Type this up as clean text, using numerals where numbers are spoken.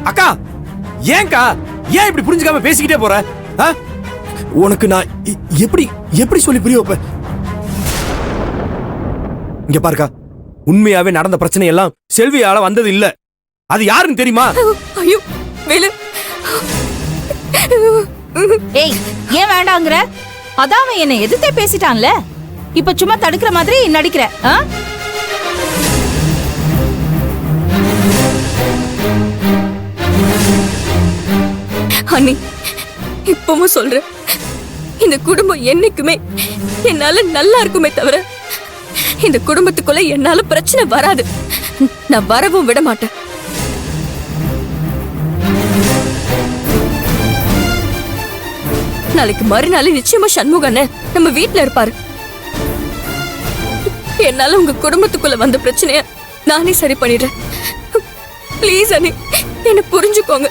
அக்கா ஏன்க்கா ஏன் இப்படி புரிஞ்சுக்காம பேசிக்கிட்டே போற? உனக்கு நான் எப்படி எப்படி சொல்லி புரிய வைப்பேன்? இங்க பாருக்கா, உண்மையாவே நடந்த பிரச்சனை எல்லாம் செல்வியால வந்தது இல்ல. அது யாருன்னு தெரியுமா? ஐயோ வேலு. ஏய், ஏன் வேண்டாங்கற? அதான் அவன் என்ன எதிர்த்தே பேசிட்டான்ல. இப்ப சும்மா தடுக்கிற மாதிரி நடிக்கிற. அண்ணி, இப்பவும் சொல்றேன், இந்த குடும்பம் என்னைக்குமே என்னால நல்லா இருக்குமே தவிர இந்த குடும்பத்துக்குள்ள என்னால பிரச்சனை வராது. நான் வரவும் விட மாட்டேன். நாளைக்கு மறுநாள் நிச்சயமா சண்முகண்ண நம்ம வீட்டுல இருப்பாரு. என்னால உங்க குடும்பத்துக்குள்ள வந்த பிரச்சனைய நானே சரி பண்ணிடுறேன். ப்ளீஸ் அண்ணி, என்ன புரிஞ்சுக்கோங்க.